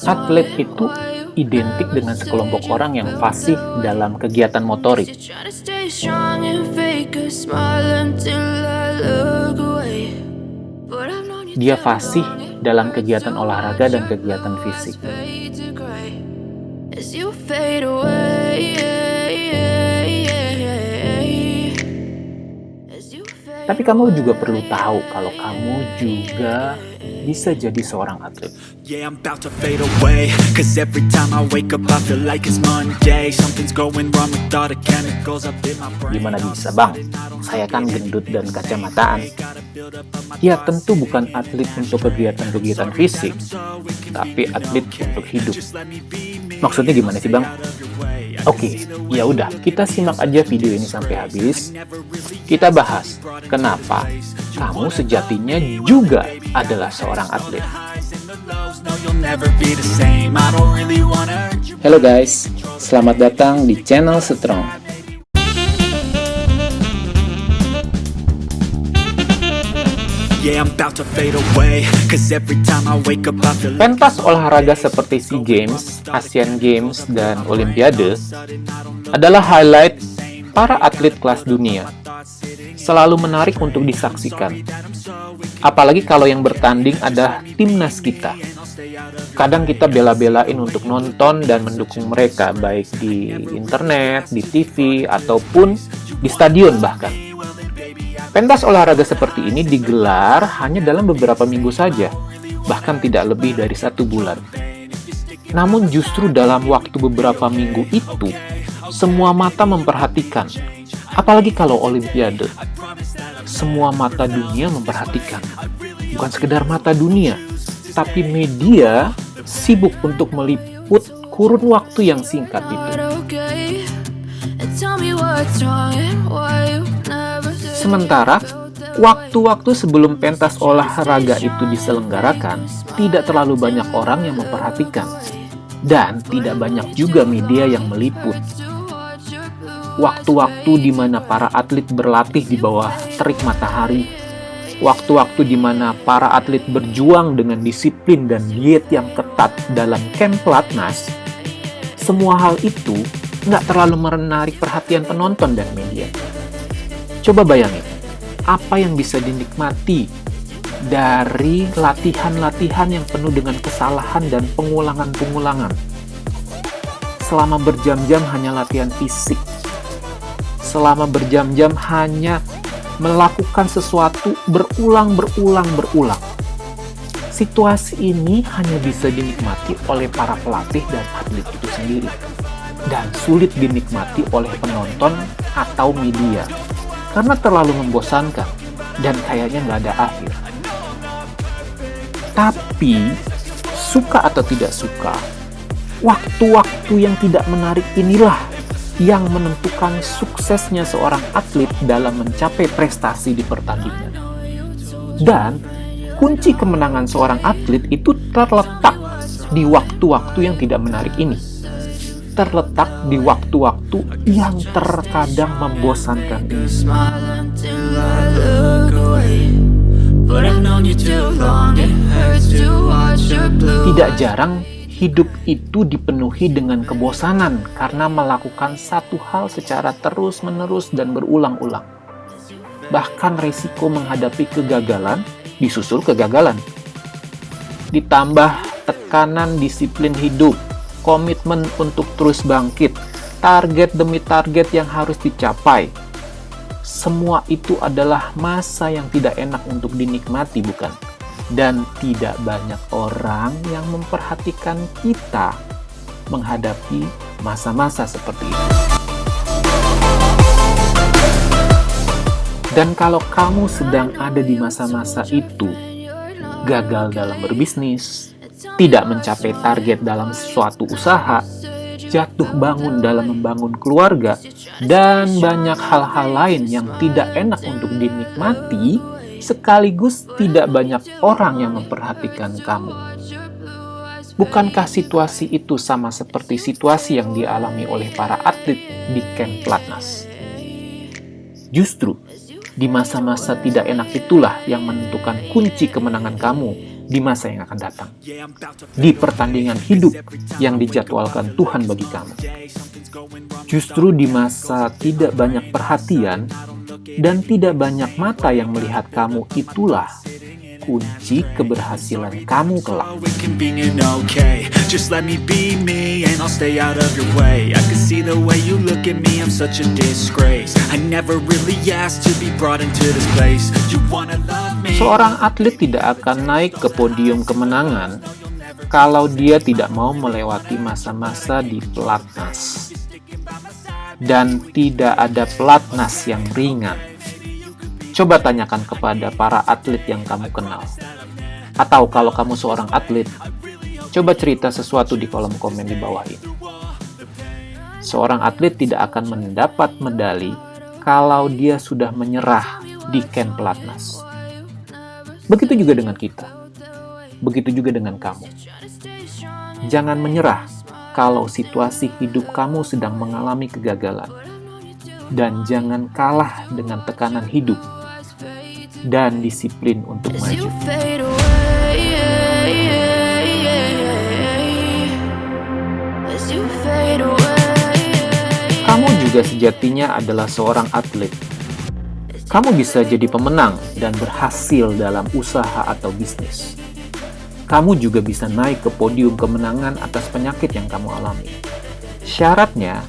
Atlet itu identik dengan sekelompok orang yang fasih dalam kegiatan motorik. Dia fasih dalam kegiatan olahraga dan kegiatan fisik. Tapi kamu juga perlu tahu kalau kamu juga bisa jadi seorang atlet. Gimana bisa, Bang? Saya kan gendut dan kacamataan. Ya, tentu bukan atlet untuk kegiatan-kegiatan fisik, tapi atlet untuk hidup. Maksudnya gimana sih, Bang? Oke, ya udah, kita simak aja video ini sampai habis. Kita bahas kenapa kamu sejatinya juga adalah seorang atlet. Halo guys, selamat datang di channel Strong. Pentas olahraga seperti SEA Games, Asian Games, dan Olimpiade adalah highlight para atlet kelas dunia. Selalu menarik untuk disaksikan. Apalagi kalau yang bertanding ada timnas kita. Kadang kita bela-belain untuk nonton dan mendukung mereka, baik di internet, di TV, ataupun di stadion bahkan. Pentas olahraga seperti ini digelar hanya dalam beberapa minggu saja, bahkan tidak lebih dari 1 bulan. Namun justru dalam waktu beberapa minggu itu, semua mata memperhatikan. Apalagi kalau Olimpiade. Semua mata dunia memperhatikan. Bukan sekedar mata dunia, tapi media sibuk untuk meliput kurun waktu yang singkat itu. Sementara, waktu-waktu sebelum pentas olahraga itu diselenggarakan, tidak terlalu banyak orang yang memperhatikan. Dan tidak banyak juga media yang meliput. Waktu-waktu di mana para atlet berlatih di bawah terik matahari, waktu-waktu di mana para atlet berjuang dengan disiplin dan diet yang ketat dalam camp pelatnas, semua hal itu nggak terlalu menarik perhatian penonton dan media. Coba bayangin, apa yang bisa dinikmati dari latihan-latihan yang penuh dengan kesalahan dan pengulangan-pengulangan. Selama berjam-jam hanya latihan fisik. Selama berjam-jam hanya melakukan sesuatu berulang. Situasi ini hanya bisa dinikmati oleh para pelatih dan atlet itu sendiri. Dan sulit dinikmati oleh penonton atau media. Karena terlalu membosankan dan kayaknya nggak ada akhir. Tapi, suka atau tidak suka, waktu-waktu yang tidak menarik inilah yang menentukan suksesnya seorang atlet dalam mencapai prestasi di pertandingan. Dan kunci kemenangan seorang atlet itu terletak di waktu-waktu yang tidak menarik ini. Terletak di waktu-waktu yang terkadang membosankan ini. Tidak jarang hidup itu dipenuhi dengan kebosanan karena melakukan satu hal secara terus-menerus dan berulang-ulang. Bahkan risiko menghadapi kegagalan disusul kegagalan. Ditambah tekanan disiplin hidup, komitmen untuk terus bangkit, target demi target yang harus dicapai. Semua itu adalah masa yang tidak enak untuk dinikmati, bukan? Dan tidak banyak orang yang memperhatikan kita menghadapi masa-masa seperti itu. Dan kalau kamu sedang ada di masa-masa itu, gagal dalam berbisnis, tidak mencapai target dalam suatu usaha, jatuh bangun dalam membangun keluarga, dan banyak hal-hal lain yang tidak enak untuk dinikmati, sekaligus tidak banyak orang yang memperhatikan kamu. Bukankah situasi itu sama seperti situasi yang dialami oleh para atlet di camp pelatnas? Justru, Di masa-masa tidak enak itulah yang menentukan kunci kemenangan kamu di masa yang akan datang. Di pertandingan hidup yang dijadwalkan Tuhan bagi kamu. Justru di masa tidak banyak perhatian dan tidak banyak mata yang melihat kamu, itulah kunci keberhasilan kamu kelak. Seorang atlet tidak akan naik ke podium kemenangan kalau dia tidak mau melewati masa-masa di pelatnas. Dan tidak ada pelatnas yang ringan. Coba tanyakan kepada para atlet yang kamu kenal. Atau kalau kamu seorang atlet, coba cerita sesuatu di kolom komen di bawah ini. Seorang atlet tidak akan mendapat medali kalau dia sudah menyerah di camp pelatnas. Begitu juga dengan kita. Begitu juga dengan kamu. Jangan menyerah kalau situasi hidup kamu sedang mengalami kegagalan. Dan jangan kalah dengan tekanan hidup dan disiplin untuk maju. Kamu juga sejatinya adalah seorang atlet. Kamu bisa jadi pemenang dan berhasil dalam usaha atau bisnis. Kamu juga bisa naik ke podium kemenangan atas penyakit yang kamu alami. Syaratnya,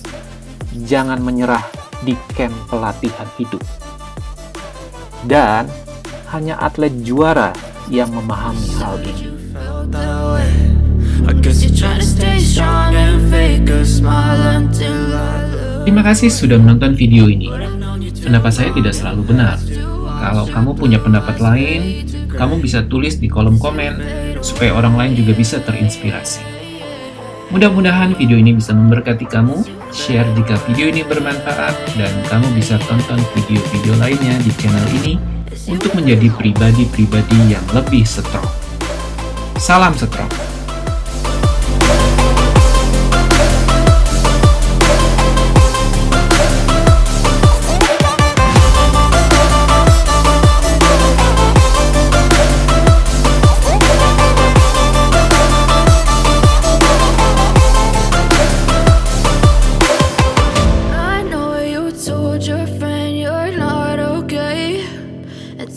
jangan menyerah di camp pelatihan hidup. Dan hanya atlet juara yang memahami hal ini. Terima kasih sudah menonton video ini. Pendapat saya tidak selalu benar. Kalau kamu punya pendapat lain, kamu bisa tulis di kolom komen supaya orang lain juga bisa terinspirasi. Mudah-mudahan video ini bisa memberkati kamu. Share jika video ini bermanfaat, dan kamu bisa tonton video-video lainnya di channel ini untuk menjadi pribadi-pribadi yang lebih strong. Salam strong!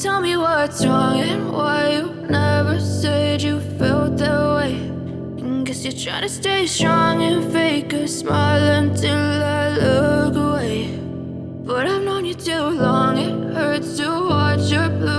Tell me what's wrong and why you never said you felt that way. Guess you're trying to stay strong and fake a smile until I look away. But I've known you too long, it hurts to watch your blood.